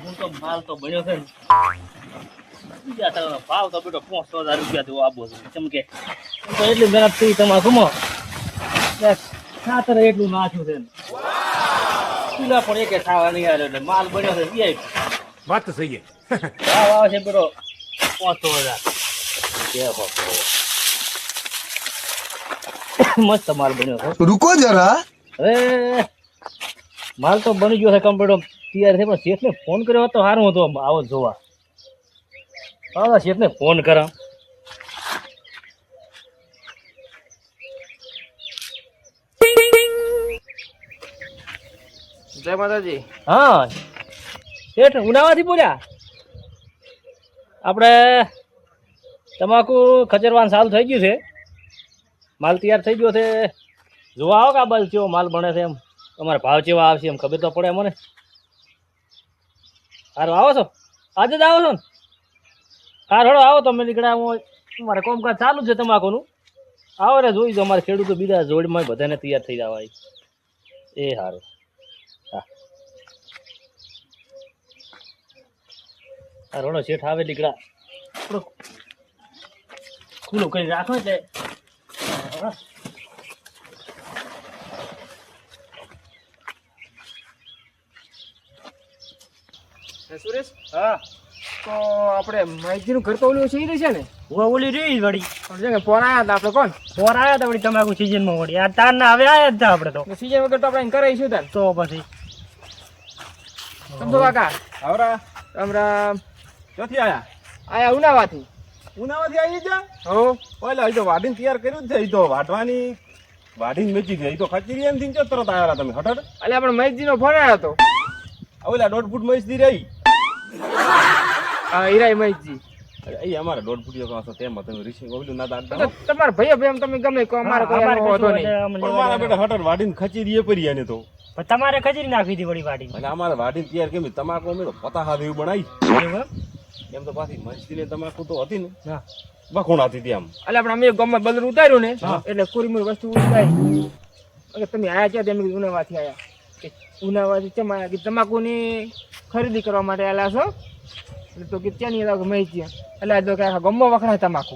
હું તો માલ તો બન્યો છે બીજા તારો ભાવ તો બેટો 500,000 રૂપિયા દેવો આપો છે ચમકે તો એટલી મહેનત થઈ તમારે કમો ખાતર એટલું નાખ્યું છે ચૂલા પણ એકે ખાવા નહીં આવે એટલે માલ બન્યો છે એ વાત તો સહી ભાવ આવે છે બેટો 500,000 મસ્ત માલ બન્યો છે रुको जरा હવે માલ તો બની ગયો છે કમ્પ્લીટ તૈયાર છે પણ શેઠને ફોન કર્યો હતો સારું હતું આવો જોવા હા શેઠને ફોન કરો જય માતાજી. હા શેઠ ઉનાવાથી બોલ્યા આપણે તમાકુ ખચરવાનું ચાલુ થઈ ગયું છે માલ તૈયાર થઈ ગયો છે જોવા આવો કે આ બાજુ કેવો માલ બને છે એમ તમારા ભાવ કેવા આવશે એમ ખબર તો પડે મને સારું આવો છો આજે જ આવો છો ને સારું હળો આવો તમે નીકળ્યા મારે કામકાજ ચાલુ છે તમાકુનું આવો રે જોઈ દો અમારે ખેડૂતો બીજા જોડમાં બધાને તૈયાર થઈ જવા એ સારું હા સારું હળો શેઠ આવે નીકળ્યા થોડુંક ખુલ્લું કરી રાખો એટલે સુરેશ, હા તો આપણે માહિતીનું ઘર તો ઓલું છે ઈ છે ને? હું ઓલી રહી વળી પણ છે ને પોર આયા હતા આપણે કોણ? પોર આવ્યા હતા વળી તમાકુ સિઝનમાં વળી આ તારના હવે આવ્યા જ હતા આપણે તો સીઝન વગર તો આપણે અહીં કરાવીશું તાર. તો પછી સમજો કાકા. આવરા રામ રામ. ક્યાંથી આયા આયા ઉનાવાથી. ઉનાવાથી આવી જા હો ઓલા એ તો વાઢીને તૈયાર કર્યું જ છે એ તો વાઢવાની વાઢીને વેચી દે એ તો ખચરી એમ થી તરત આવ્યા તમે હઠ એટલે આપણે મહેશજીનો ફોન આવ્યો હતો. ઓલા 1.5 ફૂટ મહીસી રહી હા હીરાઈ મહેશજી. એ અમારે 1.5 ફૂટ પાસે તેમાં તમે રિસીવ ઓલું ના દાદા તો તમારા ભાઈ એમ તમે ગમે કહો અમારે કોઈ એનો વાંધો નહીં. પણ મારા બેટા હટર વાઢીને ખચરી એ પરી આને તો તમારે ખજરી નાખી હતી વળી વાડી એટલે અમારે વાઢીને તૈયાર કેમ તમાકુ અમે તો પતાહા જેવી બનાવી એમ તો પાછી મસ્તી તમાકુ તો હતી ને હા વખોણ હતી ત્યાં એટલે આપણે અમે ગામમાં બલર ઉતાર્યું ને એટલે કોરીમોરી વસ્તુ ઉતારી એટલે તમે આયા ક્યાં તેમ ઉનાવાથી આયા કે ઉનાવાથી કેમ આયા કે તમાકુની ખરીદી કરવા માટે આવેલા છો એટલે તો કે ત્યાંની લાગે મહેશજી એટલે આ તો કે આખા ગામમાં વખણાય તમાકુ.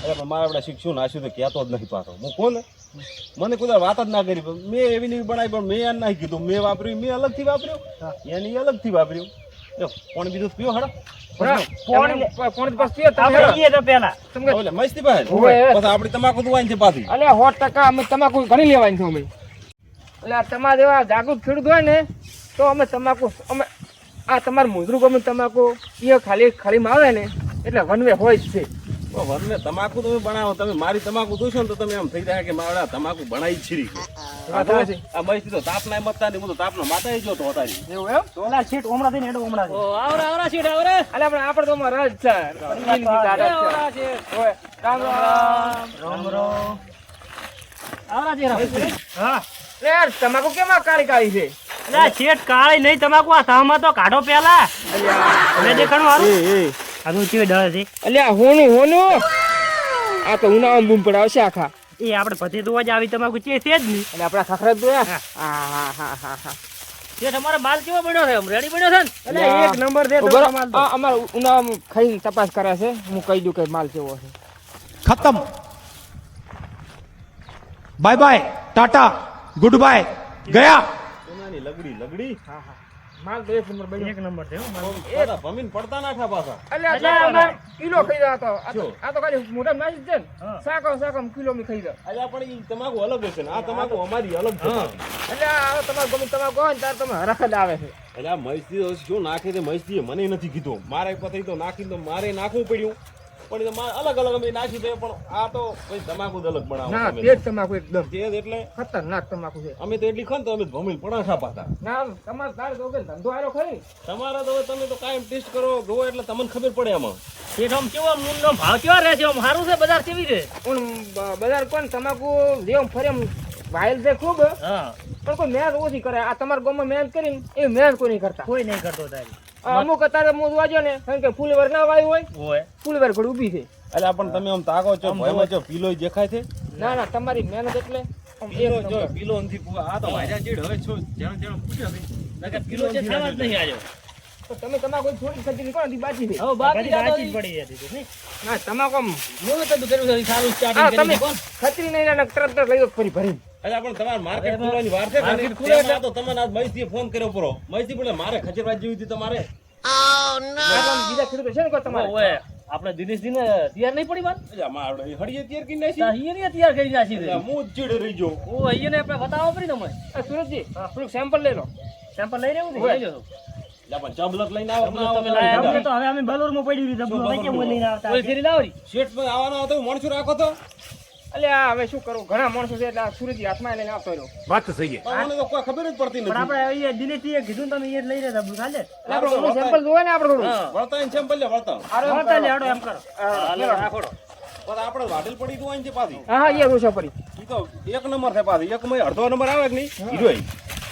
એટલે મારા આપણે શિક્ષણ નાશ્યું તો કહેતો જ નથી પાછો હું કોને મને કોઈ વાત જ ના કરી મેં એવી ને એવી બનાવી પણ મેં યાર નાખી કીધું મેં વાપર્યું મેં અલગથી વાપર્યું એની અલગથી વાપર્યું કોણ બીજું પીવો હડો કોણ પાસ પીએ તમે તો પેલા તમને ઓલે મસ્તી ભાઈ ઓય. પછી આપણી તમાકુ દુવાઈ છે પાછી અલે 100% અમે તમાકુ ઘણી લેવાની છે અમે. એટલે આ તમારા જેવા જાગૃત ખેડૂત હોય ને તો અમે તમાકુ અમે આ તમારું મુજરું ગમે તમાકુ એ ખાલીમાં આવે ને એટલે વનવે હોય જ છે. વરને તમાકુ તમે બનાવો તમે મારી તમાકુ દોશો ને તો તમે એમ થઈ જાય કે મારા તમાકુ બનાવી છીરી વાત આવે છે. આ મસ્તી તો તાપના મતતા ને હું તો તાપનો માતા જો તો હતારી એવું એમ ઓલા સીટ ઓમણા થઈને હેડો ઓમણા આવરા આવરા સીટ આવરે અલે આપણે તો અમારા રાજ છે આવરા છે ઓય રામ રામ રામ રામ આવરા છે હા લે યાર તમાકુ કેમાં કાળી કાળી છે? અલા શેઠ કાળી નહીં તમાકુ આ સામા તો કાઢો પેલા હવે દેખાણું હારું આનું કેવી ડળ છે અલ્યા હોનું આ તો ઉનાળામાં બૂમ પડાવશે આખા. એ આપણે પતિ તો જ આવી તમાકુ છે જ નહીં એટલે આપણા ખાખરા જોયા. હા જે તમારો માલ કેવો બન્યો છે રેડી બન્યો છે ને એટલે એક નંબર દે તો તમારો માલ તો અમારા ઉનાળામાં ખાઈને તપાસ કરે છે હું કહી દઉં કે માલ કેવો છે. खत्म bye bye tata goodbye गया સોનાની લગડી માલ તો એક નંબર બન્યો. એક નંબર છે હો માલ પાછા ભમીને પડતા ના થા પાછા અલ્યા અલ્યા, આ અમાર- કિલો ખાઈ રહ્યા હતા. આ તો ખાલી મોટા નાસી છે ને હા. સાકમ કિલો મી ખાઈ રહ્યા. અલ્યા પણ ઈ તમાકુ અલગ હશે ને આ તમાકુ અમારી અલગ છે પાછી. એટલે આ તમારે ગમે તમારે કહો ને તાર તમે હરખ જ આવે છે. એટલે આ મસ્તી શું નાખે છે મસ્તી મને નથી કીધું મારે પછી તો નાખીને તો મારે નાખવું પડ્યું પણ એ તો મારે અલગ અલગ અમે નાખી દે પણ આ તો પછી તમાકુ જ અલગ બનાવો ના તમે. તે જ તમાકુ એકદમ તે જ એટલે ખતરનાક તમાકુ છે. અમે તો એટલી ખન તો અમે ભમીને પડાશા પાછા ના તમારે તારે તો કે ધંધો આરો ખરી. તમારા તો હવે તમે તો કાયમ ટેસ્ટ કરો જોવો એટલે તમને ખબર પડે આમાં શેઠ આમ કેવો મૂળનો ભાવ કેવો રહે છે આમ સારું છે બજાર કેવી છે પણ બજાર કોણ તમાકુ જેમ ફરે એમ વાયલ છે ખૂબ હા પણ કોઈ મહેનત ઓછી કરે. આ તમારા ગામમાં મહેનત કરીને એ મહેનત કોઈ નહીં કરતા. કોઈ નહીં કરતો તારી અમુક અત્યારે હું વાંચ્યો ને કારણ કે ફૂલવર ના વાયું હોય હોય ફૂલવર ઘડી ઊભી છે. એટલે પણ તમે આમ તાકો છો ભયમાં છો પીલો દેખાય છે ના તમારી મહેનત એટલે આમ એક પીલો જો નંબર. પીલો નથી પુઆ. આ તો વાયરા ચીડ હવે છો જાણે જાણે પૂછ્યા છે. નકર કિલો છે થવા જ નહીં આજો. તો તમે તમાકુ થોડી ખજૂરી કરો ને બાજી થઈ. હવે બાકી બાકી જ પડી હતી તું, નહીં? ના તમાકુ આમ હું તો કર્યું છે સારું હા, સ્ટાર્ટિંગ તમે કરી કોણ ખતરી નહીં ના તરત લઈ દો ફરી ભરી. અલ્યા પણ તમારે માર્કેટ ખુલવાની વાર છે માર્કેટ ને? ખુલે એટલે- તેમાં તો તમને આજ મહીથી ફોન કર્યો પરો. મહીથી બોલે મારે ખજરવા જેવી હતી તમારે. બીજા ખેડૂતો છે ને કોઈ તમારે ઓય આપણે દિનેશજીને તૈયાર નહીં પડી વાત અલ્યા મારે હળીએ તૈયાર કરી નાખી. તા હિયને તૈયાર કરી નાખી દે અલ્યા હું જ ચીડ રહી ગયો. ઓ હિયને આપણે બતાવો પડી તમને આ સુરજજી થોડુંક સેમ્પલ લઈ લો. સેમ્પલ લઈ રહ્યું ને ઓય. લઈ લો અલ્યા પણ ચબલક લઈને આવો ચબલક તમે ના લાયા આવો. આપણે તો હવે અમે બલોરમાં પડ્યું રહ્યું શું ડબ્બુ, અમે કેમ લઈને આવતા ઓય ફેરી લાવરી શેઠ પણ આવવાનો હતો માણસો રાખો તો. અલ્યા હવે શું કરું ઘણા માણસો છે એટલે આ સુરજજી હાથમાં લઈને આવતો રહ્યો. વાત તો સહી છે. પણ મને તો કોઈ ખબર જ પડતી પણ નથી. આપણે અહીંયા દિનેશજીએ કીધું ને તમે એ જ લઈ રહ્યા ડબ્બુ ખાલે. એટલે આપણે સેમ્પલ જોવે ને આપણે થોડું. હા વળતા એને સેમ્પલ લે વળતા. વળતા લે, હાડો એમ કરો. હાલો રાખોડો પણ આપણે વાઢેલ પડી તો અહીંથી પાછી. હા હા એ રોષા પડી. ઈ તો એક નંબર છે પાછી. એક માં અડધો નંબર આવે કે નહીં? હીરો ઈ.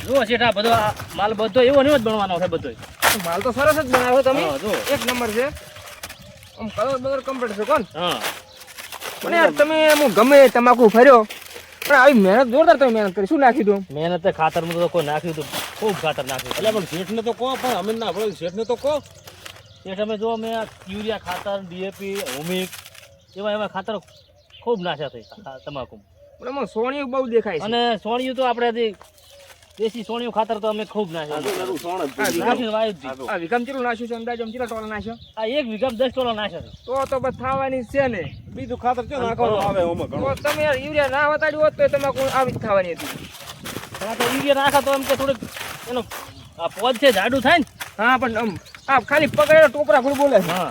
જુઓ શેઠ આ બધો આ માલ બધો એવો ને એવો જ બનવાનો છે બધો માલ તો સરસ જ બનાવ્યો તમે. હા જો એક નંબર છે. આમ કલર બલર કમ્પ્લીટ છે કોણ. હા પણ યાર તમે હું ગમે તમાકુ ફર્યો પણ આવી મહેનત જોરદાર તમે મહેનત કરી. શું નાખી દઉં મહેનત ખાતર માં તો કોઈ નાખ્યું હતું ખૂબ ખાતર નાખ્યું અલ્યા પણ શેઠને તો કહો પણ અમે ના આપણે શેઠને તો કહો. શેઠ અમે જો મેં આ યુરિયા ખાતર ડીએપી હુમિક એવા ખાતર ખૂબ નાખ્યા છે તમાકુ પણ એમાં સોણિયું બહુ દેખાય છે. અને સોણિયું તો આપણે જે દેશી સોણિયું ખાતર તો અમે ખૂબ નાખ્યું નરું સોણ જ હા, છે. નાખ્યું વાયુ જ હતી. આ વિકમ ચીલું નાખ્યું છે અંદાજ ચીલા ટોલા નાખ્યો આ એક વીઘામાં 10 ટોલા નાખ્યા છે તો બસ થવાની છે ને. બીજું ખાતર છે નાખવાનું આવે ઓમાં ઘણું. તો તમે યાર યુરિયા ના વતાડ્યું હોત તો તમાકુ આવી જ થવાની હતી. પણ આ તો યુરિયા નાખા તો એમ કે થોડુંક એનો આ પોદ છે જાડું થાય ને હા પણ આમ આ ખાલી પકડેલો ટોપરા ગુડ બોલે છે. હા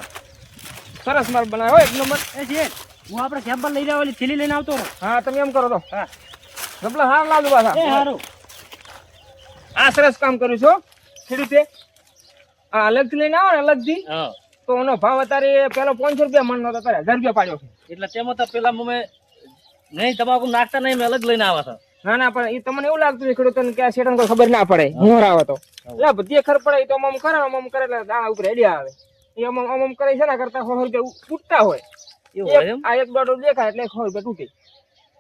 સરસ માલ બનાવ્યો એક નંબર. એ છે, હું આપણે સેમ્પલ લઈ રહ્યા ઓલી થેલી લઈને આવતો રહું. હા તમે એમ કરો તો હા ગપલા હાર લાવજો પાછા. એ હારું. આ સરસ કામ કર્યું છો ખેડૂતે. આ અલગથી લઈને આવો ને અલગથી હા તો એનો ભાવ અત્યારે પેલો 500 રૂપિયા મણ નો હતો, અત્યારે 1000 રૂપિયા પાડ્યો છે. એટલે તેમાં તો પેલા અમે નહીં તમાકુ નાખતા નહીં મેં અલગ લઈને આવ્યા હતા ના ના પણ એ તમને એવું લાગતું છે ખેડૂતોને કે આ શેઠને કોઈ ખબર ના પડે મોહર આવે તો એટલે બધી ખબર પડે એ તો આમ કરે એટલે દાણા ઉપર હેડિયા આવે. એ આમ કરે છે ને કરતા 100 રૂપિયા તૂટતા હોય. એવું હોય એમ આ એક દોઢ દેખાય એટલે 100 રૂપિયા તૂટે.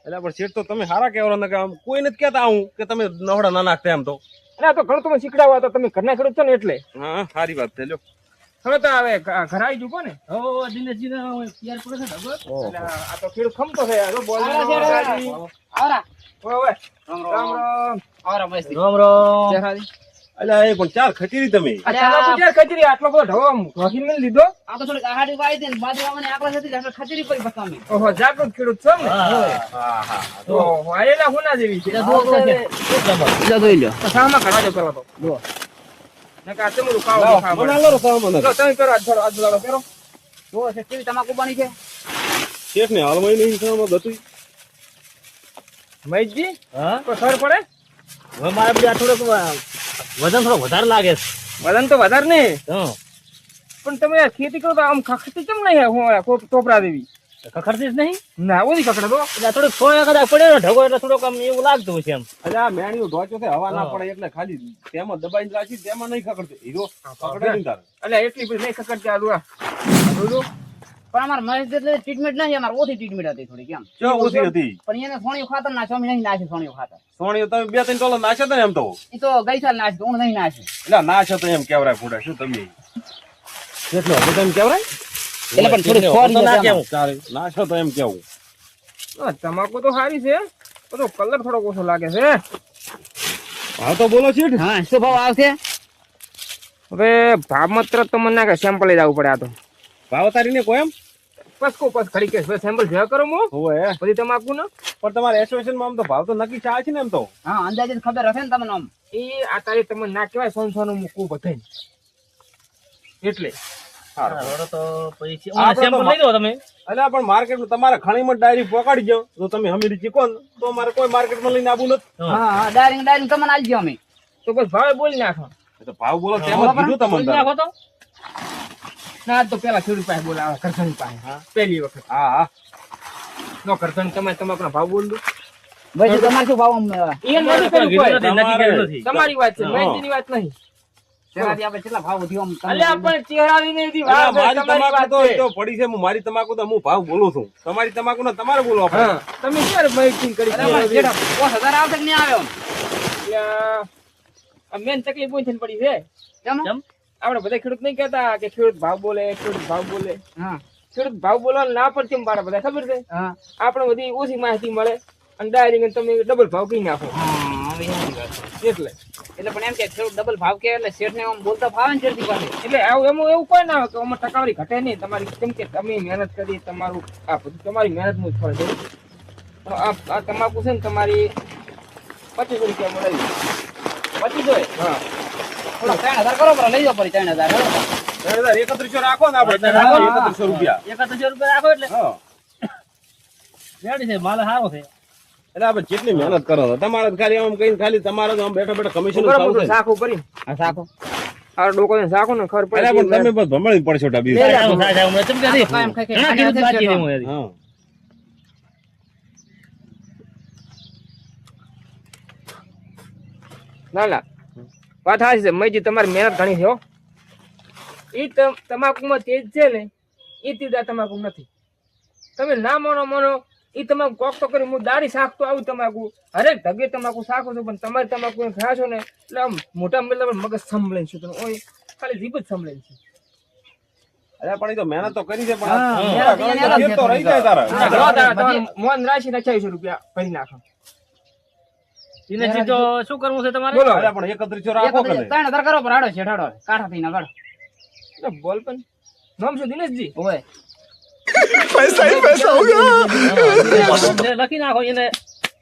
એટલે પણ શેઠ તો તમે હારા કહેવાનો ને કે આમ કોઈ નથી કહેતા આવું કે તમે નવડા ના નાખતા એમ તો. અને આ તો ઘણું તમે શીખડાવો તો તમે ઘરના ખેડૂત છો ને એટલે હા સારી વાત છે લ્યો. હવે તો હવે ઘર આવી જુઓ ને. હવે દિનેશજીને તૈયાર પડે છે ઢગલો. એટલે આ તો ખેડૂત ખમતો છે. આ તો બોલ આવરા. ઓય રામ રામ. આવરા મસ્તી. રામ રામ જય હારી. અલ્યા એ પણ ચાર ખચીરી તમે. આ તમાકુ ક્યાં ખજરી આટલો બધો ઢવો આમ ઢોકીને નથી લીધો. આ તો થોડીક આહાડી વાઈ દે ને બાજુ આવવાની આકડા હતી એટલે ખચરી પડી બસ અમે. ઓહો જાગૃત ખેડૂત છો ને. હા હા. ઓહો આ એના હોના જેવી છે. બીજા જોઈ લ્યો. તો સામા કાઢવા દો પેલા તો. જો. નકા આ ચમડું ખાવા લાવો, ખાવા મને આલો સામાન. જો તમે કરો આજ થોડો આજ લાવો કરો. જો છે કેવી તમાકુ બની છે. શેઠને હાલમાં નહીં સામાન હતું. મહેશજી હા તો ખબર પડે હવે મારે બધું આ થોડુંક વજન થોડો વધારે લાગે છે વજન તો વધારે નહીં હા પણ તમે યાર ખેતી કરો તો આમ ખખતી કેમ નહીં હું ટોપરા દેવી ખખડતી જ નહીં ના ઓછી ખખડે તો. એટલે આ થોડુંક સોયા કદાચ પડ્યો ને ઢગો એટલે થોડોક આમ એવું લાગતું હોય છે એમ અલ્યા આ મેણીઓ ઢોચ્યો છે હવા ના પડે એટલે ખાલી તેમાં દબાઈને રાખી તેમાં નહીં ખકડતી. હીરો ખકડે નહીં તારે. એટલે એટલી બધી નહીં ખખડતી આ દુઆ. જોજો. પણ અમારે મહેશ એટલે ટ્રીટમેન્ટ નહીં, અમારે ઓછી ટ્રીટમેન્ટ હતી થોડી કેમ. ચો ઓછી હતી. પણ એને સોણિયું ખાતર નાખ્યો, અમે નહીં નાખ્યું સોણિયું ખાતર. સોણીઓ તમે 2-3 ટોલા નાખ્યા હતા ને એમ તો. એ તો ગઈ સાલ નાખ્યું, હું નહીં નાખ્યું. એટલે નાખ્યો તો એમ કેવરાય ફૂડા શું તમે. કેટલો હતો એમ કેવરાય? એટલે પણ થોડી સોરી ના હતી કેવું ચાલે નાખ્યો તો એમ કેવું. હા, તમાકુ તો સારી છે તો કલર થોડો ઓછો લાગે છે. હા તો બોલો શેઠ. હા શું ભાવ આવશે. હવે ભાવ માત્ર તમને ના કે સેમ્પલ લઈ જવું પડે. આ તો ભાવ તારીને કોઈ એમ પસકો પસ ખડી કે સેમ્પલ ભેગા કરો મો હોય બધી તમાકુ ના. પણ તમારે એસોસિએશન માં આમ તો ભાવ તો નક્કી ચાલે છે ને એમ તો. હા અંદાજે ખબર હશે ને તમને આમ. એ આ તારીખ તમને ના કહેવાય સોનસોનું મૂકવું બધાય એટલે. રડો તો પછી આપણે તો સેમ્પલ લઈ લો તમે અલ્યા પણ માર્કેટમાં તમારે ખણીમાં ડાયરી પકડી જાવ તો તમે હમીરી ચીકો ને તો અમારે કોઈ માર્કેટમાં લઈને આવું નથી. હા હા ડાયરેક્ટ તમને આલજો અમે. તો બસ ભાવે બોલી નાખો. એ તો ભાવ બોલો તેમાં કીધું તમને બોલી તારે. નાખો તો ના આજ તો પેલા ખેડૂત પાસે બોલાવે કરસન પાસે. પહેલી વખત હા હા નો કરસન તમે તમાકુ ભાવ બોલ દો. ભાઈ તમારે શું ભાવ આમ એ નથી કર્યું કોઈ. નક્કી કરેલું નથી. તમારી વાત છે હા. મહેશજીની વાત નહીં. તેનાથી આપણે કેટલા ભાવ વધ્યો આમ તમે અલ્યા પણ ચહેરાની નહીં હતી વાત અરે છે, મારી તમારી તમાકુ વાત છે. તો પડી છે, મારી તમાકુ તો હું ભાવ બોલું છું, તમારી તમાકુ ને તમારે બોલવા પડે. હા તમે ક્યારે માહિતી કરી અરે અમારે જેઠા 5000 આવશે કે નહીં આવે આમ? અલ્યા, આ મેન તકલીફ કોઈ થઈને પડી છે કેમ? કેમ? આપણે બધા ખેડૂત નહીં કહેતા કે ખેડૂત ભાવ બોલે, ખેડૂત ભાવ બોલે. હા ખેડૂત ભાવ બોલવા ના પડતી એમ બારા બધા ખબર છે. હા આપણે બધી ઓછી માહિતી મળે અને ડાયરેક્ટ તમે ડબલ ભાવ કહી નાખો હા હવે સાચી વાત છે. એટલે એટલે પણ એમ કે ખેડૂત ડબલ ભાવ કે એટલે શેઠ ને આમ બોલતા ફાવે ને શેઠની પાસે. એટલે આવું એવું કોઈ ના હોય કે અમારે ટકાવારી ઘટે નહીં તમારી, કેમ કે તમે મહેનત કરી, તમારું આ બધું તમારી મહેનત નું જ ફળ છે. પણ આ તમાકુ છે ને તમારી 2500 રૂપિયા મળે. 2500 હા થોડા 3000 કરો પર લઈ જાઓ પડી 3000 બરાબર? 3100 રાખો ને આપણે, રાખો. 3100 રૂપિયા. 3100 રૂપિયા રાખો એટલે હા. રેડી છે, માલ સારો છે. એટલે આપણે જેટલી મહેનત કરો છો, તમારે તો ખાલી આમ કઈ ખાલી તમારે તો આમ બેઠા બેઠા કમિશન બરાબર, ચાલુ છે. શાખું કરી હા સાખો આ ડોકો ને શાખું ને ખબર અરે પડે પણ તમે બસ ભમણી પડશો ડાબી. લે. સારું થાય છે, હમણાં ચમકે છે. કાયમ ખાઈ ઘણા ખાઈ ખેડૂત બાકી છે હું હજી. હા. ના ના વાત સાચી છે મયજી, તમારી મહેનત ઘણી છે હો. ઈ તમાકુમાં તેજ છે ને ઈ તીડા તમાકુ નથી. તમે ના માનો ઈ તમાકુ કોક તો કરી, હું દાઢી શાકતો આવું તમાકુ હરેક ઢગે તમાકુ શાકો છો, પણ તમારી તમાકુ ખાશો ને એટલે આમ મોટા મેલા મગજ સંભળે છે, તમે ઓય ખાલી જીભ જ સંભળે છે. અરે પણ એ તો મહેનત તો કરી છે, પણ હા, આ મહેનત ઘણા તો ઘેર તો રહી જાય તારા. હા. જો તારા તમારું મોન રાશિ 2800 રૂપિયા ભરી નાખો. દિનેશજી, તો શું કરવું છે તમારે? બોલો. અરે પણ 3100 રાખો કે નહીં? 3000 કરો પર હાડો શેઠ હાડો કાઠા થઈને આગળ એટલે બોલ પણ નામ શું દિનેશજી? ઓય લખી નાખો એને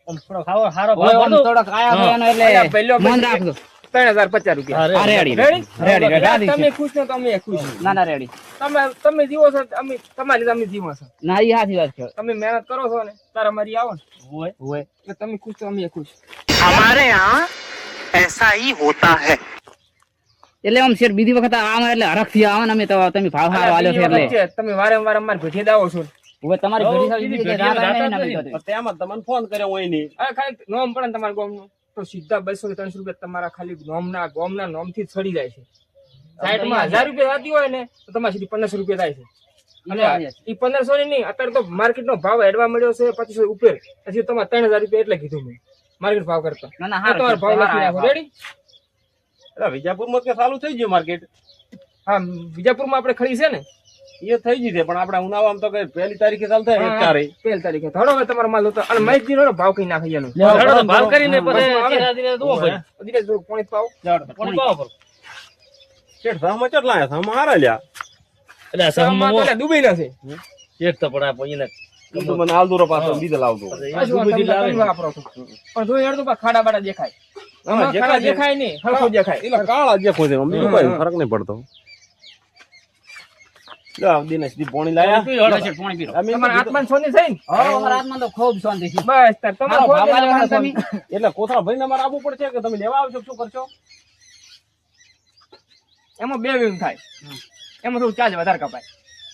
આમ થોડો ખાવો સારો ઓય ભાવ આમ ભરજો. થોડોક આયા હા. હોય એનો એટલે અલ્યા, પહેલો મન રાખજો 3050 રૂપિયા. હા, આ રેડી રેડી? રેડી રેડી તમે ખુશ ને તો અમે ખુશ. ના ના રેડી તમે જીવો છો, અમે તમારી લીધે અમે જીવો છો. ના ઈ સાચી વાત છે તમે મહેનત કરો છો ને તારા મારી આવો ને હોય. ઓય એટલે તમે ખુશ તો અમે ખુશ. हमारे यहाँ ऐसा ही होता है। એટલે આમ શેઠ બીજી વખત આમ એટલે હરખથી આવે ને અમે તો તમે ભાવ સારો આલ્યો છે બીજી એટલે વખત છે, તમે વારંવાર અમારે ભેટી દાવો છો. ઓય તમારી હો, ઘડી સારી બીજી બીજી ઘડીએ રાત રાત નહીં જ ને નથી. અમે પણ તેમાં તમને ફોન કર્યો હોય નહીં. અરે ખાલી નોમ પડે ને તમારા ગામનું તો સીધા 200 300 રૂપિયા તમારા ખાલી ગામના નોમથી જ છડી જાય છે. સાઈડમાં 1000 રૂપિયા થતી હોય ને તો તમારે સીધી 1500 રૂપિયા થાય છે. અને ઈ 1500 ની નહીં, અત્યારે તો માર્કેટ નો ભાવ એડવા મળ્યો છે 2500 ઉપર, પછી તમારે 3000 રૂપિયા એટલે કીધું મેં માર્કેટ ભાવ કરતા. ના ના તો તમારો ભાવ લખી નાખો. રેડી? અરે વિજાપુરમાં કે ચાલુ થઈ ગયું માર્કેટ. હા, વિજાપુરમાં આપણે ખરી છે ને એ થઈ ગઈ છે, પણ આપણે ઉનાળામાં તો કે 1 તારીખે ચાલુ થાય એક ચારે. 1 તારીખે થોડો હવે તમારો માલ હતો અને મહેશજી નો ભાવ કઈ નાખી એનો. હેડો તો ભાવ કરીને બસ પછી આવે. ચિરાજીને દુઓ ભરી. દિનેશ થોડુંક પાણી પાવ. કોણ પાવો પર? શેઠ સામા કેટલા આયા? સામા હારા લ્યા. એટલે આ સામમાં તો સહમમાં એટલે ડૂબી ના છે. એક તો પણ આ એને ઈ તો મને આલદુરો પાછો બીજે લાવતો. પાછું આ તમે વાપરો છો. પણ જોઈ હેડો તો પા ખાડા બાડા દેખાય. આમાં દેખાય ખાડા છે. દેખાય નહીં, હરખું દેખાય. એલા કાળા જે કોઈ બીજું કોઈ ફરક નહીં પડતો. જા દિનેશ દી પોણી લાયા. લો શેઠ પાણી પીરો અમે તમારા આત્માને સોની થઈ ને? હો અમારા હાથમાં તો ખૂબ શાંતિ છે બસ તાર તમારો મારો ભાવ આલ્યો ફોન ને તમે એટલે કોથળા ભરીને અમારે આવવું પડશે કે તમે લેવા આવશો? શું કરશો? એમાં બે વીમ થાય. એમાં થોડું ચાર્જ વધારે કપાય.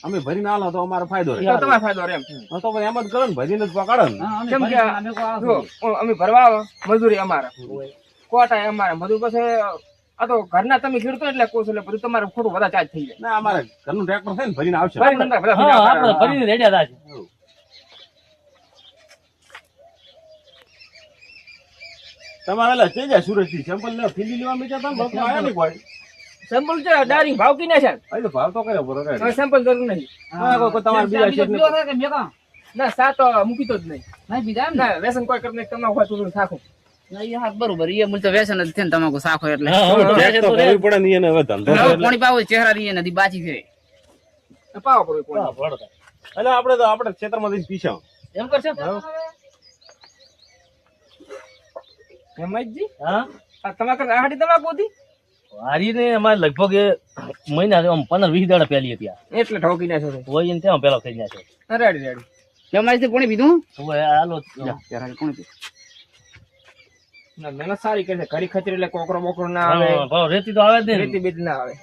અમે ભરીને આલો તો અમારો ફાયદો રહે. તો તમારે ફાયદો રહે એમ. હા, તો પછી એમ જ કરો ને, ભરીને જ પકડો ને. હા, અમે કેમ કે ભરીને અમે કોઈ આવશું. જો અમે ભરવા આવો, મજૂરી અમારે, કોટા અમારે, બધું પછી આ તો ઘરના તમે ખેડતો એટલે કોશો એટલે બધું તમારે ખોટું વધારે ચાર્જ થઈ જાય. ના અમારે ઘરનું ટ્રેક્ટર છે ને, ભરીને આવશે. ભરીને અંદર બધા હા, ભીના આપણે પાડવાના. ફરીને રેડ્યા હતા આજે. તમારે એટલે થઈ જાય સુરત થી સેમ્પલ લેવા ફીલી લેવા મીઠા હતા ને, બસ આયા નહીં કોઈ. સેમ્પલ છે ડાયરેક્ટ ભાવ કી છે. આ તો ભાવ તો કર્યો બરોબર. હવે સેમ્પલ જરૂર નહીં. હા, કોઈ તમારે બીજા બીજો શેઠને પીવો છે કે મેકા? ના સા તો મૂકી તો જ નહીં. નહીં પીધા એમ ને? ના વ્યસન કોઈ કરીને તમાકુ હોય થોડું થાકું. ના, ઈ હાથ બરોબર ઈ મૂળ તો વ્યસન જ છે ને તમાકુ શાખો એટલે હા, હવે ચેક છે તો તો રે. કરવી પડે ને એને હવે ધંધો છે હવે એટલે. પાણી પાવું ચહેરા ની નથી બાચી છે પાવો પડે કોઈ. હા, ભરો તો. એટલે આપણે તો આપણે ક્ષેત્રમાં જઈને પીછા. એમ કરશે? હેમંતજી, હા, આ તમાકુ આહાડી તમાકુ હતી હારીને અમારે લગભગ એ મહિના આમ 15-20 દાડા પહેલી હતી આ. એટલે ઠોકી નાખ્યો છે. હોય એને ત્યાં પેલો થઈ જાય છે. Ready ready. કેમ મારી પાણી પીધું હોય હાલો. ચહેરા પાણી પીધું ના મહેનત સારી કરે છે. ઘડી ખચરી એટલે કોકરો બોકરો ના આવે, હા, ભાવ રેતી તો આવે જ નહીં. રેતી બેતી ના આવે.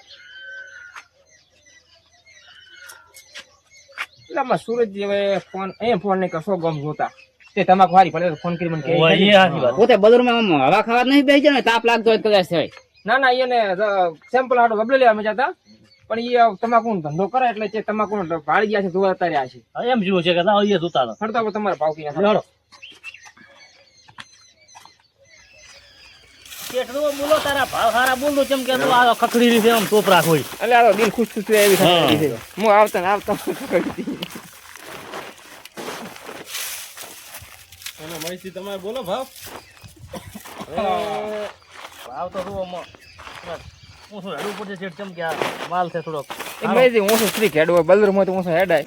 એટલે આમાં સુરતજી હવે ફોન અહીંયા ફોન નહીં કરશો ગમ જોતા તે તમાકુ હારી પડે તો ફોન કરી મને કહે. હોય એ હાચી વાત. પોતે બદરમાં આમ હવા ખાવા નહીં બેસી જાય ને તાપ લાગતો હોય તો કદાચ થાય ના ના એને સેમ્પલ હાટો ગબલે લેવા મજા હતા પણ એ તમાકુ ધંધો કરે એટલે તે તમાકુ ભાળી ગયા છે જોવા અત્યારે છે હા, એમ જેવું છે કે લાવો એ જોતા હતા. ખડતા તમારે ભાવ કી લે, હળો. કેટલું બોલો તારા ભાવ સારા બોલો ચમ કે તું આ ખખડી રીતે આમ તોપરા હોય. એટલે આ તો દિલ ખુશ ખુશ એવી થતી છે હું આવતા ને આવતા અને મહેશજી તમારે બોલો ભાવ ભાવ તો શું આમાં હું શું હેડું પડશે શેઠ ચમ કે આ માલ છે થોડોક મેં જે હું સ્ત્રી હેડ હોય બલર માં તો હું હેડાય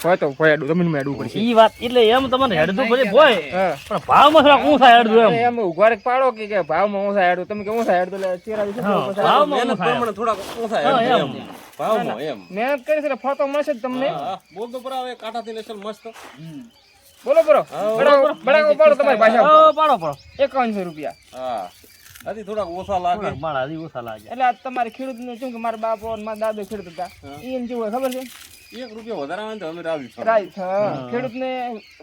હોય તો ભય હેડું તમને હેડવું પડશે ઈ વાત એટલે એમ તમને હેડતું ભલે હોય હા પણ ભાવમાં થોડા ઊંચા હેડતું એમ. એમ ઉઘારે પાડો કે ભાવમાં ઊંચા હેડું તમે કે ઊંચા હેડું એટલે ચેરા વિશે હા, ભાવમાં મહેનત ઊંચા પ્રમાણે થોડાક ઓછા હા, એમ એમ. ભાવમાં એમ મહેનત કરી છે એટલે ફાતો મળશે જ તમને હા, બોલ તો બરાબર કાંટાથી લેશન મસ્ત બોલો બરો બડાકો પાડો તમારી ભાષા હા, પાડો પાડો 5100 રૂપિયા હા હજી થોડાક ઓછા લાગે મારા હજી ઓછા લાગે. એટલે આ તમારે ખેડૂત ને શું કે મારા બાપો અને મારા દાદો ખેડૂત હતા એને જેવું હોય ખબર છે 1 રૂપિયો વધારે આવે ને તો અમે રાજી થઈએ. રાઈટ હા ખેડૂત ને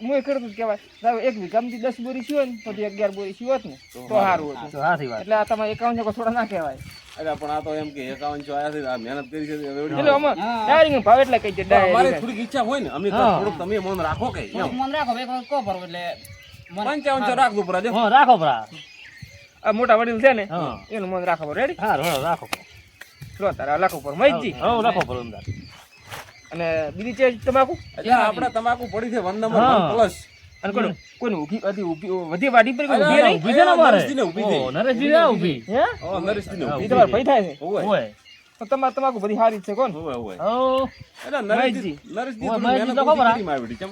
હું ખેડૂત જ કહેવાય સાહેબ એક વીઘામાંથી 10 બોરી સીવો ને પછી 11 બોરી સીવત ને તો સારું હતું તો સાચી વાત. એટલે આ તમારે 5100 થોડા ના કહેવાય અરે પણ આ તો એમ કે 51 આયા છે આ મહેનત કરી છે એવડી. એટલે અમે ડાયરેક્ટ ભાવ એટલે કહી છે પણ અમારે ડાયરેક્ટ થોડીક ઈચ્છા હોય ને અમે હા. થોડુંક તમે મન રાખો કે એમ મન રાખો એક વખત કહો ભરવું એટલે 55 રાખજો પરા જો હા, રાખો ભરા. આ મોટા વડીલ છે ને હા. એનું મન રાખો રેડી હા, રાખો. લો તારા લાખ ઉપર મહીજી હા, રાખો ભરો અંદર. અને બીજી ચેજ તમાકુ અચ્છા આપણે તમાકુ પડી છે 1 નંબર હા. 1 પ્લસ અને કોઈને ઊભી વધી વાડી પર અરે, ઊભી નહીં ઊભી છે ને અમારે. નરેશજીને ઊભી થઈ. ઓહ, નરેશજી આ ઊભી. હે ઓ નરેશજીને હા, ઊભી એ તમારે ભઈ થાય છે હોય હોય. તો તમારે તમાકુ બધી સારી જ છે કોણ હોય હોય હો. એટલે મહેશજી. નરેશજી હોય, થોડી મહેશજી મહેનત તો ખબર આ. ઓછી કરી મારી ચમ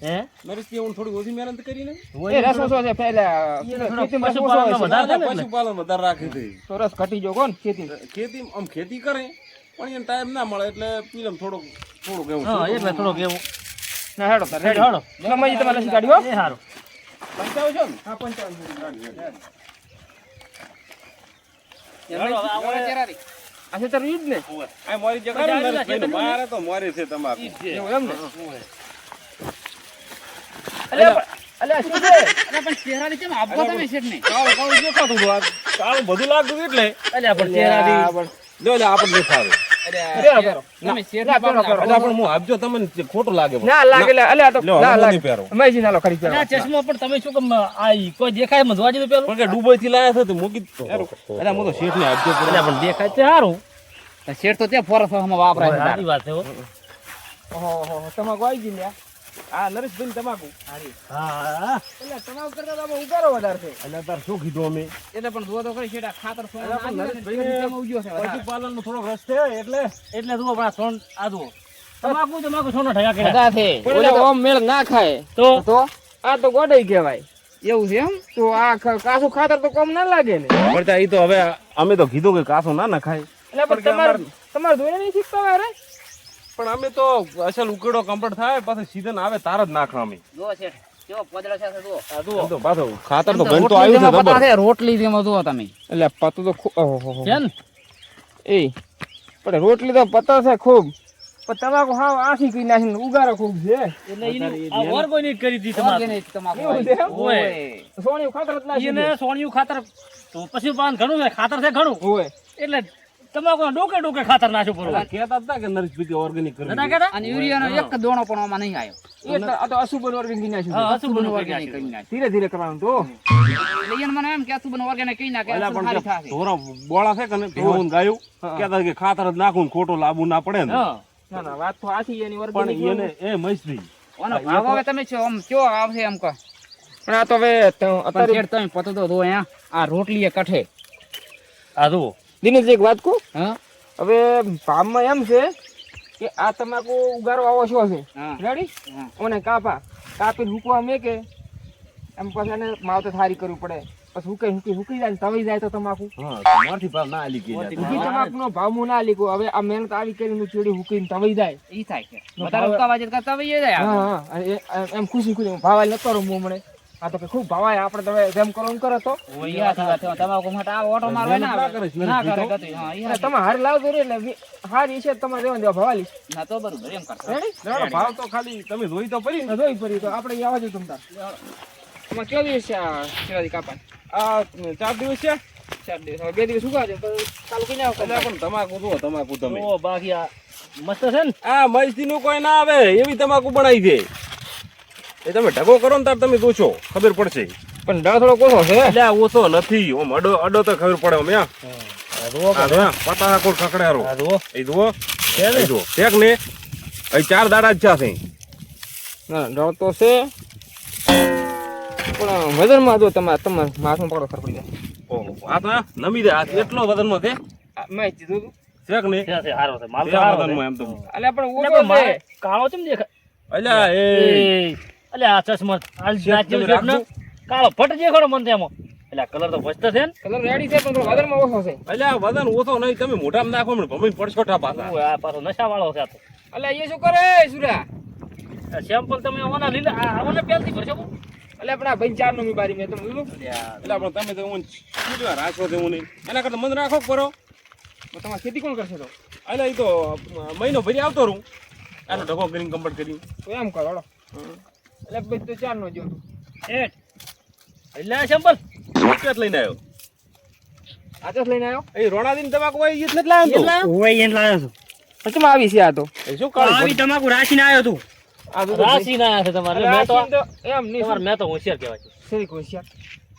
હે? નરેશજી હું થોડી ઓછી મહેનત કરીને હોય એ રસ ઓછો છે પહેલા થોડો ખેતીમાં રસ ઓછો પશુપાલનનો હોય છે. વધારે થાય ને એટલે. પશુપાલન વધારે રાખી હતી તો રસ ઘટી જો કોણ ખેતી ખેતી આમ ખેતી કરે પણ એને ટાઈમ ના મળે એટલે પીલમ થોડુંક એવું હા, એટલે થોડોક એવું. ના હેડો તાર રેડી હેડો. સમજી તમારે રસી કાઢ્યો એ સારું. 55 છો ને હા 55 હેડો, હવે આપણે આ છે તારું ઈ જ ને આ મારી જગ્યા ને નરેશભાઈને મારે તો મારી છે તમાકુ એવું એમ ને અલ્યા શું છે પણ ચહેરાની કેમ આપવા તમે શેઠ ને કાળું કાળું દેખાતું હતું આ. કાળું બધું લાગતું હતું એટલે અલ્યા પણ ચહેરાથી લ્યો લે આપણને દેખાડો પહેરો પહેરો તમે શેઠ ના પહેરો પહેરો એટલે પણ હું આપજો તમને ખોટું લાગે પણ. ના લાગે અલ્યા તો લ્યો, ના હું લાગે નહીં પહેરું. મહીજી ના લો ખરી પહેરો આ ચશ્મા પણ તમે શું કેમ આ ઈ કોઈ દેખાય એમ જોવા જેવું પેલું? પણ કે દુબઈ થી લાયા છે તો મૂકી અરે હું તો શેઠને આપજો અલ્યા પણ દેખાય છે સારું. શેઠ તો ત્યાં ફોરસમાં વાપરાય છે સારી વાત છે હો. ઓહો તમાકુ આવી ગઈ લ્યા આ નરેશભાઈ તમાકુ હા. એટલે તમાકુ કરતા તો આમાં ઉગારો વધારે છે એટલે તાર શું કીધું અમે એટલે પણ જુઓ તો ખરી શેઠ આ ખાતર નરેશભાઈને પશુપાલન નો થોડોક રસ છે એટલે એટલે જુઓ પણ આ સોન આ જુઓ. તમાકુ સોનો ઠગા કર્યા. બધા છે પણ એટલે ઓમ મેળ ના ખાય તો તો આ તો ગોડાઈ કહેવાય એવું છે એમ તો આ કાસું ખાતર તો કમ ના લાગે ને પડતા ઈ તો હવે અમે તો કીધું કે કાસો ના નખાય એટલે પણ તમારે ધોઈને નહીં શીખતા હોય રે પણ અમે તો અસલ ઉકેડો કમ્પ્લીટ થાય પછી સીઝન આવે તાર જ નાખવા અમે જુઓ શેઠ કેવો પોદળો છે જુઓ આ જુઓ. તો પાછો ખાતર તો રોટલી બનતો આવ્યું છે જેમાં પતા જબર છે, રોટલી જેમાં જુઓ તમે એટલે પતું તો ઓહો છે ને? એ પણ રોટલી તો પતા છે ખૂબ પણ તમાકુ હાવ આસી કરી નાખીને ઉગારો ખૂબ છે એટલે ઈનું આ ઓર્ગેનિક કરી દીધી તમારે. Organic તમાકુ એવું છે એમ? હોય. સોણિયું ખાતર જ નાખી એને સોણિયું ખાતર તો પશુપાલન ઘણું છે, ખાતર છે ઘણું. હોય એટલે તમાકુ ડોકે ડોકે ખાતર નાખ્યું પડવું. કહેતા હતા કે નરેશભાઈ ઓર્ગેનિક કરી નતા કહેતા? અને યુરિયાનો એક દોણો પણ આમાં નહીં આવ્યો એટલે આ તો અશુભન ઓર્ગેનિક નાખ્યું હા, છે. અશુભનું organic organic કરી નાખ્યું. ધીરે ધીરે કરવાનું તો એટલે એને મને એમ કે આ સુબન organic કહી નાખે એટલે આ પણ સારી જે થાશે. ઢોરા બોળા છે કે ને ભેહું ને ગાયું કહેતા કે ખાતર જ નાખું ને ખોટું લાવવું ના પડે ને હા. ના ના વાત તો આથી એની પણ ઓર્ગેનિક એને એ મસ્તી આનો ભાવ હવે તમે છો આમ કયો આવશે એમ કહો પણ આ તો હવે પણ અત્યારે શેઠ તમે પતો તો જો અહીંયા આ રોટલી એ કઠે આ જુઓ. દિનેશ એક વાત કહું હા હવે ભાવમાં એમ છે કે આ તમાકુ ઉગારો આવો છો છે હા રેડી હા. ઓને કાપીને હુકવા મેકે એમ પછી એને માવતર સારી કરવું પડે પછી હુકી જાય ને તવાઈ જાય તો તમાકુ હા તો મારથી ભાવ ના આલી કે હુકી તમાકુનો ભાવ હું ના લીધો હવે આ મહેનત આવી કરીને ચીડી હુકીને તવાઈ જાય ઈ થાય છે વધારે ઉકાવા જેટ કરતા હોય એ જાય હા હા અને એમ ખુશી ભાવ આલી નતો રહું હું હમણે આ તો કે ખૂબ ભાવાય આપણે તો હવે જેમ કરો એમ કરે તો ઈ હાથી વાત છે. તમાકુ માટે આ ઓટો મારવા ના ના આવે. કરે છે, ના નરેશભાઈ કરે તો. ગતિ. હા ઈ એટલે હાથી. તમે હારી લાવજો રે એટલે હારી છે તમારે દેવા દેવા ભાવાલી ના તો બરોબર એમ કરશો રેડી ભાવ તો ખાલી તમે જોઈ તો પડી ને જોઈ પડી તો આપણે અહીંયા આવજો તમતાર એમાં કેવો દિવસ છે આ શિરાજી કાપા આ 4 દિવસ છે 4 દિવસ હવે 2 દિવસ શું કાજે તો ચાલુ કરી નાખો એટલે પણ તમાકુ જુઓ તમાકુ તમે ઓ બાકી આ મસ્ત છે ને આ મસ્તી નું કોઈ ના આવે એવી તમાકુ બનાવી છે એ તમે ઢગો કરો ને તાર તમે જોશો ખબર પડશે પણ ડળ થોડો ઓછો છે એટલે આ ઓછો નથી ઓમ અડો તો ખબર પડે ઓમ આ જો પતા કોડ ખકડારો આ જુઓ એ જુઓ એ જુઓ ઠેક ને એ 4 દાડા જ છે ના ડળ તો છે પણ વજનમાં જો તમારે માથું પકડો ખબર પડી જાય ઓહો આ તો નમી દે આ એટલો વજનમાં છે મેં કીધું તું ઠેક ને છે હારો છે માલ તો તે હારો વજનમાં છે એમ તો અલ્યા પણ એટલે ઓછો પણ મારે છે કાળો ચમ દેખાય અલ્યા એ અલ્યા આ ચશ્મા આ નાચ્યો છે ને કાળો ફટ જે ખરો મન તેમાં એટલે કલર તો મસ્ત છે ને કલર રેડી છે પણ થોડો વજનમાં ઓછો છે અલ્યા વજન ઓછો નહીં તમે મોઢામાં નાખો ને ભમી પડછોટા પાછા આ પાછો નશા વાળો છે આ તો અલ્યા એ શું કરે સુરા સેમ્પલ તમે ઓના લીલા આને પેલથી ભરશો અલ્યા પણ આ ભાઈ 4 નો મીબારી મેં તમે જોયું એટલે પણ તમે તો હું શું રાખો છો હું નહીં એના કરતા મન રાખો કરો તો તમારે ખેતી કોણ કરશે તો એટલે એ તો મહિનો ભરી આવતો રહું આનો ઢગો કરીને કમ્પ્લીટ કરી તો એમ કરો હળો એટલે ભાઈ તો 4 નો જો એટ એટલે સેમ્પલ કેટલ લઈને આવ્યો આ તો લઈને આવ્યો એ રોણાદીન તમાકુ હોય એ એટલે જ લાવ્યો તો ઓય એને લાવ્યો છું તો કેમ આવી છે આ તો એ શું કાળું આવી તમાકુ રાશીને આવ્યો તું આ તો રાશી ના આવ્યા છે તમારે મેં તો એમ નહીં તમારે મેં તો હોશિયાર કહેવાય છે સરી કોશિયા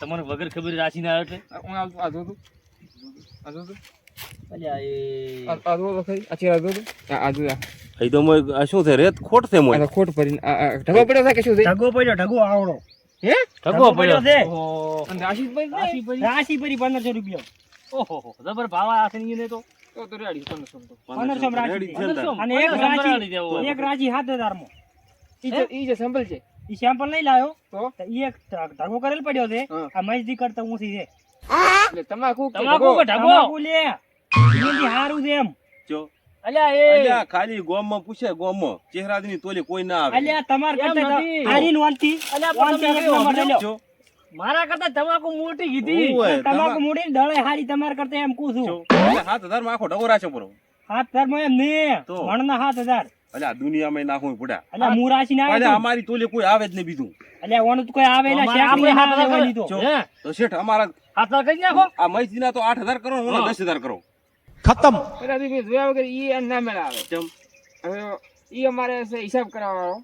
તમને વગર ખબર રાશી ના આવ્યો એટલે હું આ જો તું આ જો તું અલ્યા એ આ જો તો ખરી આ ચેરા જો તું આ જો એ તો મોય શું છે રેત ખોટ છે મોય આ ખોટ ભરીને આ ઢગો પડ્યો છે કે શું છે ઢગો પડ્યો ઢગો આવડો હે ઢગો પડ્યો છે અને રાશિ ભાઈ રાશી પડી 1500 રૂપિયા ઓહો જબર ભાવ આ છે ને તો તો રેડી 1500 તો 1500 રાશી છે ને તાર. અને એક રાશી 7000 માં ઈ જે સેમ્પલ છે ઈ સેમ્પલ નહીં લાવ્યો તો તો ઈ એક ઢગો કરેલ પડ્યો છે હા. આ મજદી કરતા ઊંચી છે એટલે તમાકુ કે તમાકુ કે ઢગો? ઢગો લે એની હારું છે એમ જો અલ્યા એ અલ્યા ખાલી ગોમમાં પૂછે ગોમમાં ચહેરાની તોલી કોઈ ના આવે અલ્યા તમાર કરતા હારી નોંધતી અલ્યા પણ એક નંબર લઈ લ્યો જો મારા કરતા તમાકુ મોટી કીધી ઓય, તમાકુ મોટી દળે હારી તમાર કરતા એમ કું છું જો એટલે 7000 માં આખો ઢગો રાખ્યો પરો હાથ ધર્મ એમ ને તો. મણના 7000 અલ્યા દુનિયામાં નાખવું પડ્યા અલ્યા મુરાશી ના અલ્યા આવે અમારી તોલી કોઈ આવે જ નહીં બીજું અલ્યા ઓનું તો કોઈ આવે ના શેઠ ને હાથ લેવાની તો જો. હે તો શેઠ અમારા હાથ કરી નાખો આ મૈસીના તો 8000 કરો ને ઓલા 10000 કરો खत्म પેલા દી જોયા વગર ઈ એન ના મેળા આવે કેમ હવે ઈ અમારે છે હિસાબ કરાવવાનો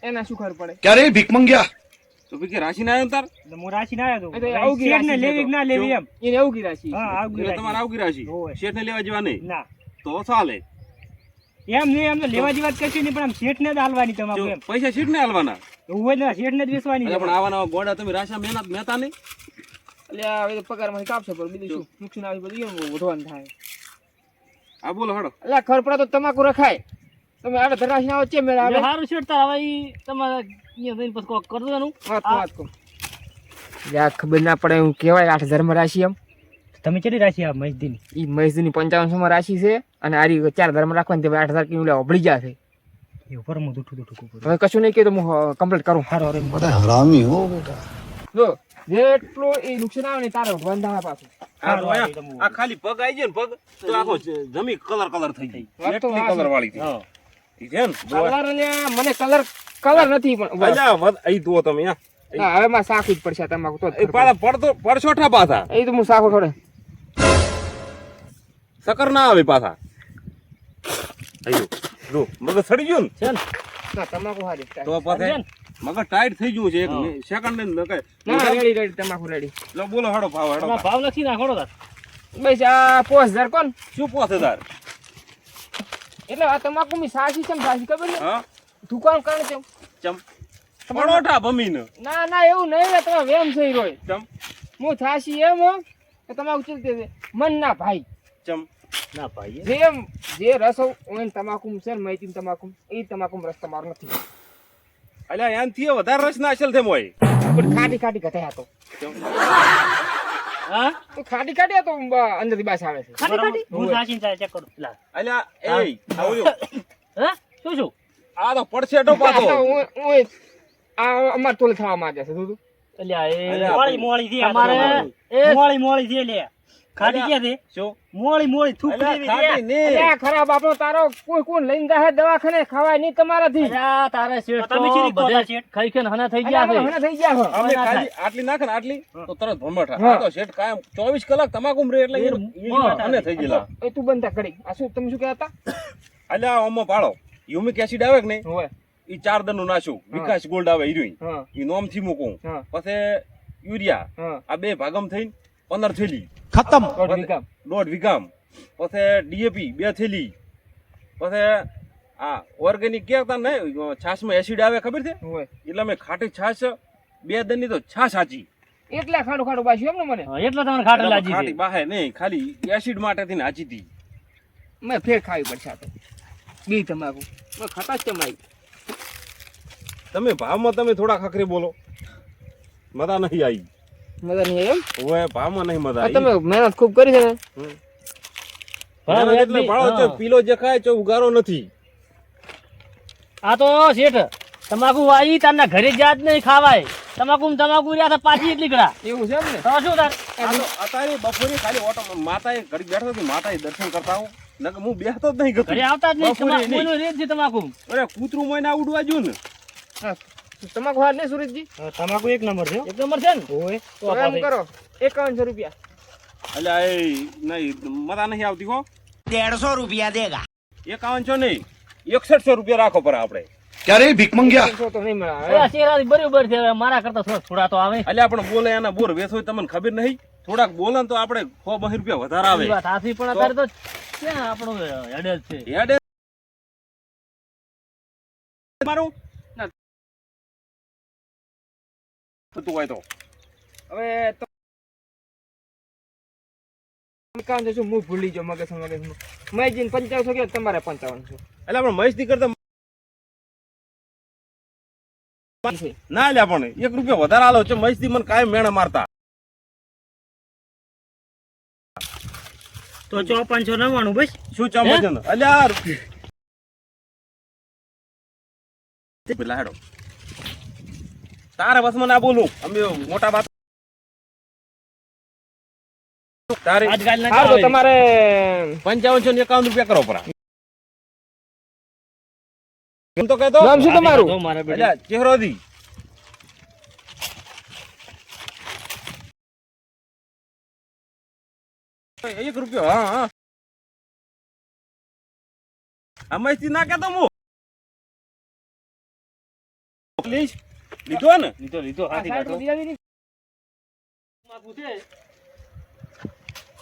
એના શું ખબર પડે क्या रे भीख मंगिया તો ભી કે રાશી ના આવ્યો ને તાર એટલે મુરાશી ના આવ્યો એ તો તો આવગી શેઠ ને રાશિ લેવી કે ના લેવી એમ એને એવું ગી રાશિ હા આવગી એટલે તમારે રાશી. આવગી રાશી ઓય. શેઠ ને લેવા જેવા નહીં ના તો ચાલે એમ નહીં એમ તો લેવા જેવા જ કશું નહીં પણ આમ શેઠ ને જ હાલવાની તમાકુ જો એમ પૈસા શેઠ ને આલવાના એવું હોય ને શેઠ ને જ વેચવાની એટલે પણ આવા નવા ગોડા તમે રાશા મહેનત મહેતા નહીં એટલે હવે પગાર માંથી કાપશે પણ બીજું શું નુકસાન આવે બધું એવું વધવાનું થાય આ બોલો હડો એટલે ખબર પડે તો તમાકુ રખાય તમે આડે ધરાશ ના વચ્ચે મેળા આવે સારું શેઠ તાર હવે ઈ તમારે અહીંયા જઈને પછી કોક કરી દેવાનું વાત કો યા ખબર ના પડે હું કહેવાય 8000 માં રાશિ એમ તમે કેટલી રાશિ આ મજદીની ઈ મહેશની 5500 માં રાશિ છે અને આરી 4000 માં રાખવાની તે 8000 કિલો ઓબળી જશે એ ઉપર હું દુઠું દુઠું કરું હવે કશું નહીં કે તો હું કમ્પ્લીટ કરું હારો રે हरामी हो बेटा જો જેટલું એ નુકસાન આવે ને તારે વંધા પાછું આ તો આ ખાલી પગ આવી જાય ને પગ તો આખો જમી કલર થઈ ગઈ વાત તો એટલી કલર વાળી થઈ હા ઈ છે ને કલર ને મને કલર નથી પણ બસ. અલ્યા વધ અહીં જુઓ તમે આ ના, હવે માં સાખી જ પડશે તમાકુ તો જ એ પાછા પડતો પરછોઠા પાછા એ તો હું સાખો થોડે સકર ના આવે પાછા અયો જો મગજ સડી ગયું છે ને ના તમાકુ હારી ને તો પાછે મગજ ટાઈટ થઈ ગયું છે એક સેકન્ડ ને નકે ના રેડી રેડી તમાકુ રેડી લો બોલો હડો ભાવ હડો તમારો ભાવ નથી નાખોડો તાર બસ આ 5000 કોણ શું 5000 એટલે આ તમાકુ ની સાસી છે સાસી ખબર છે હા દુકાન કાણ છે ચમ પરોઠા ભમીને ના ના એવું નહીં તમે વેમ છે રોય ચમ હું થાસી એમ હો કે તમાકુ ચલતે છે મન ના ભાઈ ચમ ના ભાઈ જેમ જે રસ હોય તમાકુ છે ને માહિતી તમાકુ એ તમાકુ રસ તમારો નથી અલ્યા એનથી વધારે રસ ના અસલ થેમ હોય પણ ખાટી ખાટી ઘટાયા તો હા તો ખાટી ખાટી આ તો અંદર થી બાસ આવે છે ખાલી ખાલી હું સાચીને ચાલે ચેક કરું લા અલ્યા એ આવજો હે શું શું આ તો પડછેટો પાછો આ અમાર તોલે થવા માંગે છે દૂધ અલ્યા એ અલ્યા મોળી મોળી છે તમારે એ મોળી મોળી છે લે ખાટી ક્યાં છે શું મોળી મોળી થૂક અલ્યા, જેવી ખાટી છે. ને. અલ્યા ખરાબ આપણો તારો કોઈ કોણ લઈને જાય દવાખાને ખવાય નહીં તમારાથી. અલ્યા, તારે શેઠ તમે તો શેરી બધે ખોટા શેઠ. ખાઈ ખાઈને હના થઈ અલ્યા, ગયા આમાં છે હમણાં થઈ ગયા હો. અમે ના ખાલી આટલી નાખે ને આટલી તો તરત ભમરઠા. હા. આ તો શેઠ કાયમ 24 કલાક તમાકુ રે એટલે અને થઈ ગયેલા. એ તું બંધ થા કરી. આ શું તમે શું કહેતા હતા? અલ્યા આમાં પાડો યુમિક એસિડ આવે કે નહીં હોય. ઈ 4 દનનું નાશું વિકાસ ગોલ્ડ આવે હીરોઈન હા ઈ નોમ થી મૂકું હા પછી યુરિયા હા. આ બે ભાગમ થઈને 15 થેલી खत्म દોઢ વીઘા. 1.5 વીઘામ પછી ડીએપી 2 થેલી પછી આ ઓર્ગેનિક કહેતા ને છાશમાં એસિડ આવે ખબર છે હોય. એટલે મેં ખાટી છાશ 2 દનની તો છાશ સાચી એટલે ખાડું ખાડું પાછું એમ ને મને હા, એટલે તમને ખાટે લાગી ખાટી છે બાહે નહીં ખાલી એસિડ માટે થઈને હાચી હતી. મેં ફેર ખાવી પડશે આ તો. બી તમાકુ મેં ખાતા જ ચમાઈ. તમે ભાવમાં તમે થોડા ખખરી બોલો મજા નહીં આવી મજા નહીં એમ? હવે ભાવમાં નહીં મજા આ આવી તમે મહેનત ખૂબ કરી છે ને. ભાવ મહેનત એટલે વ્યાજબી. ભાડો છે હા. પીલો જે ખાય છે ઉગારો નથી. આ તો શેઠ તમાકુ વાઈ તારના ઘરે જાત નહીં ખાવાય તમાકુ ને તમાકુ રહ્યા તો પાછી એટલી ગળા એવું છે એમ ને? તો શું તાર આ તો અત્યારે બપોરે ખાલી ઓટો માતાએ ઘડી બેઠો હતી માતાએ દર્શન કરતા હું નકર હું બેસતો જ નહીં ઘરે ગતો. આવતા જ નહીં બપોરે તમાકુ નહીં. એનો રેત છે તમાકુ અરે કૂતરું મોય ના ઉડવા જો ને હા. તમાકુ હાર નહીં સુરેશજી? તમાકુ એક નંબર છે હો. એક નંબર છે ને હોય. તો તો એમ પાછી. કરો 5100 રૂપિયા. એટલે એ નહીં મજા નહીં આવતી હો 150 रुपया देगा 5100 નહીં 6100 રૂપિયા રાખો પર આપણે. क्या रे भीख मंगिया 5100 તો નહીં મળે. અરે શેરાથી બરોબર છે હવે મારા કરતા થોડા તો આવે એટલે આપણે બોલે એના બોર વેચો તમને ખબર નહીં થોડાક બોલે ને તો આપણે 100-200 રૂપિયા વધારે આવે એ વાત સાચી પણ અત્યારે તો ક્યાં આપણું હેડેલ છે હેડે મારું ના. તું હોય તો હવે તો 5100 શું હું ભૂલી જાઉં મગજમાં. મેં જીને 5500 કીધું, તમારે 5500. એટલે આપણે મહેશ ની કરતા ના લ્યા પણ 1 રૂપિયા વધારે આલો છે મહેશ મને કાયમ મેણા મારતા. તો 5499 બસ શું ચામો છે ને અલ્યા પેલા હેડો તારે બસ મને આ બોલું અમે મોટા વાત તારે આજકાલ ના હારું, તો તમારે 5551 રૂપિયા કરો પરા એમ તો કહેતો નામ શું તમારું? મારા બેટા અલ્યા ચહેરો દી એક રૂપિયો હા હા અમાયથી ના કહેતો હું લીશ લીધો ને લીધો લીધો આ હાથી સાઈડ કાઢો ઉધી આવી ની. તમાકુ છે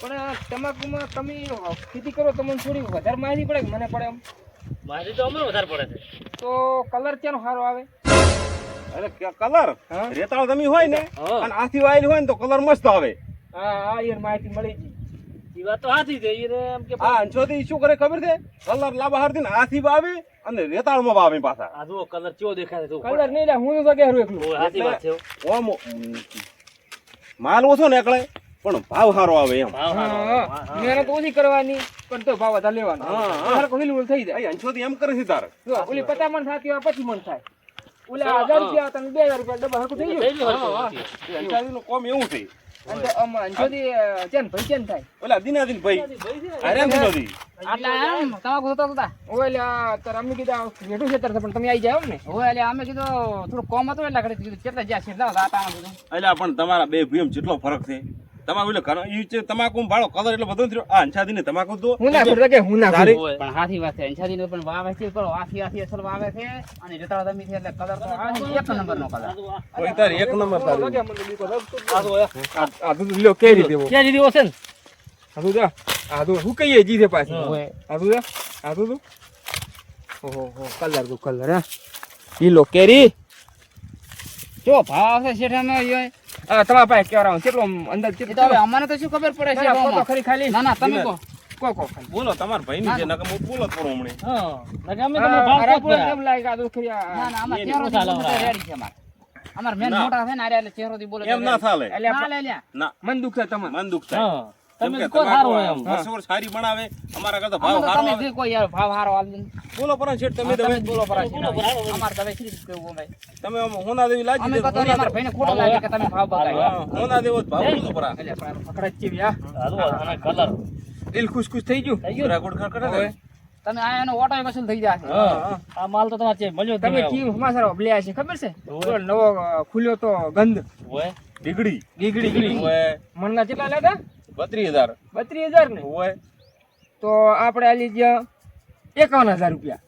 પણ આ તમાકુમાં તમે ખેતી કરો તમને થોડી વધારે માહિતી પડે કે મને પડે એમ? મારી તો અમને વધારે પડે છે તો કલર ક્યાંનો સારો આવે? અરે કલર હા? રેતાળ તમે હોય ને હા. અને આથી વાયેલી હોય ને તો કલર મસ્ત આવે. હા હા યાર માહિતી મળી ગઈ. એ વાત તો સાચી છે ઈ રે એમ કે આ અંશોથી શું કરે ખબર છે કલર લાંબા હારથી ને આથી વાવે અને રેતાળમાં વાવે પાછા આ જુઓ કલર કેવો દેખાય છે કલર નહીં લે હું તો કહેરું એકલું. સાચી વાત છે હો. ઓમ માલ ઓછો ને એકલે પણ ભાવ સારો આવે એમ. ભાવ સારો હા, આવે. હા. હા, હા. મહેનત ઓછી કરવાની પણ તો ભાવ વધારે લેવાનો. હા, હા. વધારે કોઈ હિલવું થઈ જાય. અહીં અંશોથી એમ કરે છે તારે જો ઓલી 50 મણ થતી હોય 25 મણ થાય. ઓલા 1000 રૂપિયા તમે 2000 રૂપિયા ડબ્બા હરખું થઈ થઈ ગયું. ગયું હા, હરખું. એ અંશાજીનું કોમ એવું છે અને તો આમાં અંશોથી ચેન ભાઈ ચેન થાય. ઓલા દિનાદિન ભાઈ આર્યન દિનોદી આટલા આમ તમાકુ થતા હતા. ઓલા તાર અમે કીધા વેઠું છે તાર પણ તમે આવી જાવ ને. હવે એટલે અમે કીધું થોડું કોમ હતું એટલે ઘરે કીધું કેટલા જ્યાં છે લાવો આટા આમ કીધું. એટલે પણ તમારા બે ભીમ જેટલો ફરક છે તમાકુ એટલે ઘણો ઈ છે તમાકુ ભાડો કલર એટલે બધો થયો આ અંશાદીને તમાકુ તો હું ના કરું કે હું ના તારી- કરું. પણ હાથી વાત છે અંશાદી નો પણ વાવે છે પણ આથી અસલ વાવે છે અને જતા તમે છે એટલે કલર તો આવે છે, એક નંબર નો કલર. કોઈ તારી એક નંબર તારી લાગે મને બીકો લાગતું જ. આ દૂધ લ્યો કેરી દેવો. ક્યાં દીધી હશે ને આ દૂધ આ દૂધ હું કહીએ જી છે પાછી. હા. આ દૂધ આ દૂધ ઓહો હો કલર તો કલર હે ઈ લો કેરી. જો ભાવ આવશે શેઠ અમે આ તમારા પાસે કેવરાવ કેટલો અંદર એ તો હવે અમને તો શું ખબર પડે છે ના, ના, ભાવમાં? ખરી ખાલી ના ના તમે કહો. કો ખાલી. બોલો તમારા ભાઈ ની છે નકર હું બોલો જ પડું હમણે હા નકર અમે તમને ભાવ મારા કહો જ પૂરા ખરા. કેમ લાગે આ દૂધ ખરી આ- ના ના અમાર એ ચહેરો નહીં ચાલે રેડી છે અમાર. અમાર મેન ના. મોટા છે ને આર્યા એટલે ચહેરો થી બોલે એમ ના ચાલે એટલે ના લે લ્યા. ના મન દુખ છે તમને. મન દુખ થાય હા તમે કે કહો સારું હોય એમ. વર્ષો સારી બનાવે અમારા કરતા આમાં ભાવ તો સારો તમે આવે. જે કોઈ યાર ભાવ સારો આલી દે. બોલો પરા શેઠ તમે તમે તમે બોલો પરા બોલો પરા. અમારે તમે શી રીતે કેવું ભાઈ તમે આમ હોના દેવી લાજી અમે દે કહો તો અમારા ભાઈને ખોટું લાગે કે તમે ભાવ બગાડ્યો. હોના દેવો જ ભાવ બોલો પરા એટલે પણ પકડા જ ચીવી આ હાલો અને કલર દિલ ખુશ ખુશ થઈ ગયું થઈ ગયું. રાગોડ ખર કરે હવે ને તમે આ એનો ઓટો વસૂલ થઈ જશે. હા આ માલ તો તમારે છે મળ્યો જ તમે નહીં કી સમાચાર બ્લ્યા છે ખબર છે ઓય. પેલો નવો ખુલ્યો તો ગંધ હોય ડીગડી ગીગડી ઓય મણના કેટલા લેતા 32000 32,000 ને ઓય તો આપણે આલી ગયા 51,000 રૂપિયા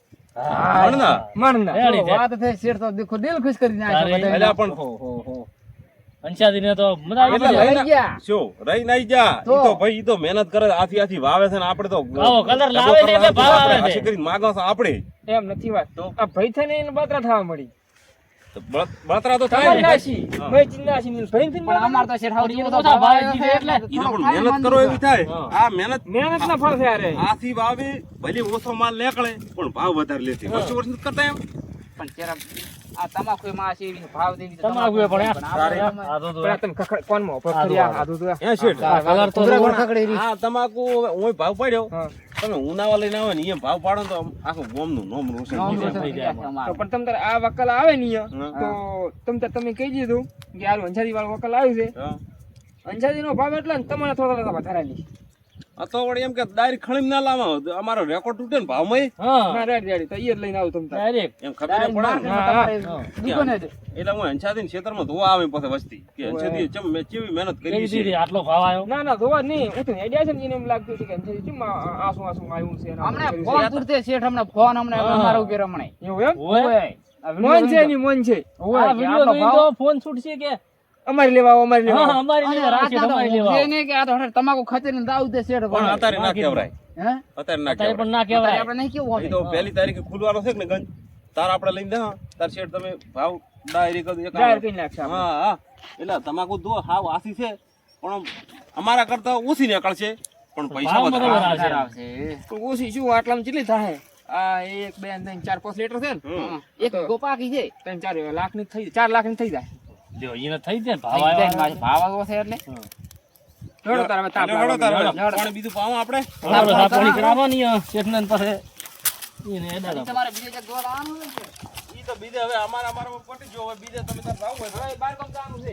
મણના? મણના રેડી તો છે. વાત થઈ શેઠ તો દેખો દિલ ખુશ કરી નાખ્યો તારી બધાય. અલ્યા પણ અંશાદીને તો મજા આવી કેટલા ગઈ. લઈ લઈ ગયા. શું રહી નહીં જા તો. ઈ તો ભાઈ ઈ તો મહેનત કરે આથી આથી વાવે છે ને આપણે તો આવો colour લાવે ને એટલે ભાવ આવે છે. આશી કરીને માગો છો આપણે એમ નથી વાત આ ભાઈ થઈને એને બાતરા થવા મળી તો બળતરા તો થાય તમારે ને. નાસી ભાઈ ચીન નાસી ને ભાઈ થઈને પણ અમાર તો શેઠ હાવ પણ જેવો એવો તો બધા ભાવ ભાવ આવ્યો છે જીવે એટલે ઈ તો થોડોક પણ ખાલી મહેનત કરો એવી થાય હા. આ મહેનત મહેનત ના ફળ છે અરે આથી વાવી ભલે ઓછો માલ નીકળે પણ ભાવ વધારે લેતી વર્ષો વર્ષ નથી કરતા એમ પણ ચેરા આ તમાકુ માં છે એવી ભાવ દેવી તો તમાકુ એ પણ આપણે આ તો પણ આ તમે કોનમાં ઉપર કરી આ તો હે શેઠ કલર તો આ તમાકુ ઓય ભાવ પડ્યો હા. તમે ઉનાવા લઈને આવે ને એમ ભાવ પાડો ને તો આખું ગોમનું નોમ રોશન નોમ થઈ રોશન જાય. થઈ જાય છે અમારું. તો પણ તમ તારે આ વકલ આવે ને હા. તો તમે કહી દીધું કે આ અંજારી વાળો વકલ આવ્યું છે હા. અંજારી નો ભાવ એટલા ને તમારે થોડા વધારે લી આ તો વળી એમ કે ડાયરેક્ટ ખણીમ ના લાવો અમારો રેકોર્ડ તૂટે ને ભાવમાં હા ના રેડી રેડી તો ઈ જ લઈને આવું તમ તારે ડાયરેક્ટ એમ ખબર ના પડે ને. તમારે દુકાને જ. એટલે હું અંશાથી ખેતરમાં ધોવા આવે પાસે વસ્તી કે અંશાથી ચમ મેં કેવી મહેનત કરી કેવી છે દીધી આટલો ભાવ આવ્યો ના ના જોવા નહીં હું તો આઈડિયા છે ને એને એમ લાગતું છે કે અંજારી કેમ આસુ આસુ આવ્યું છે અને આમ હમણાં કર્યું ફોન તુરતે શેઠ હમણાં ફોન હમણાં અમારો ઉભી રમણે. છે. એવું એમ હોય ઓય. આ મોન છે વિડીયો ની મોન છે ઓય, આ કે વિડિયો આટલો જોઈને ભાવ. તો ફોન છૂટશે કે અમારી લેવા આવો, અમારી લેવા હા આવો. અમારી અને લેવા આવશે, રાતના તો તમારી લેવા ઊંઘે આવો. નહીં કે આ તો હઠે તમાકુ ખતરીને દાવ દે શેઠ પણ ભણે. અત્યારે ના કહેવાય હે? અત્યારે ના અત્યારે પણ કહેવાય ના અત્યારે કહેવાય આપણે નહીં કેવું એ અમે. તો પહેલી તારીખે ખુલવાનો છે કે ને ગંજ તાર આપણે લઈને દે હા તાર શેઠ તમે ભાવ ડાયરેક્ટ એક જાહેર કરી નાખશે આપણે. હા હા એટલે તમાકુ દો હાવ આસી છે પણ અમારા કરતા ઓછી નીકળશે પણ પૈસા ભાવ વધારે બરોબર આવશે. આવશે. આવશે. તો ઓછી શું આટલામાં કેટલી થાય આ 1 2 3 4 5 લીટર છે ને હમ. એક ગોપાકી છે. 3 4 લાખ ની થઈ 4 લાખ ની થઈ જાય જો એને થઈ જાય ને ભાવ થઈ જાય આવ્યો ને ભાવ આવ્યો છે એટલે જોડો તારા તાપ એટલે હેડો તાર લાગવાનો. હવે. પાણી બીજું પાવું આપણે આપણે સાપોણી કરાવવાની શેઠને પાસે એને એડા તમારે બીજે ક્યાંક દોડ આવવાનું હોય છે? ઈ તો બીજે હવે અમારા પટી ગયો હવે બીજે તમે તાર ભાવ હોય હવે બાર ગામ જવાનું છે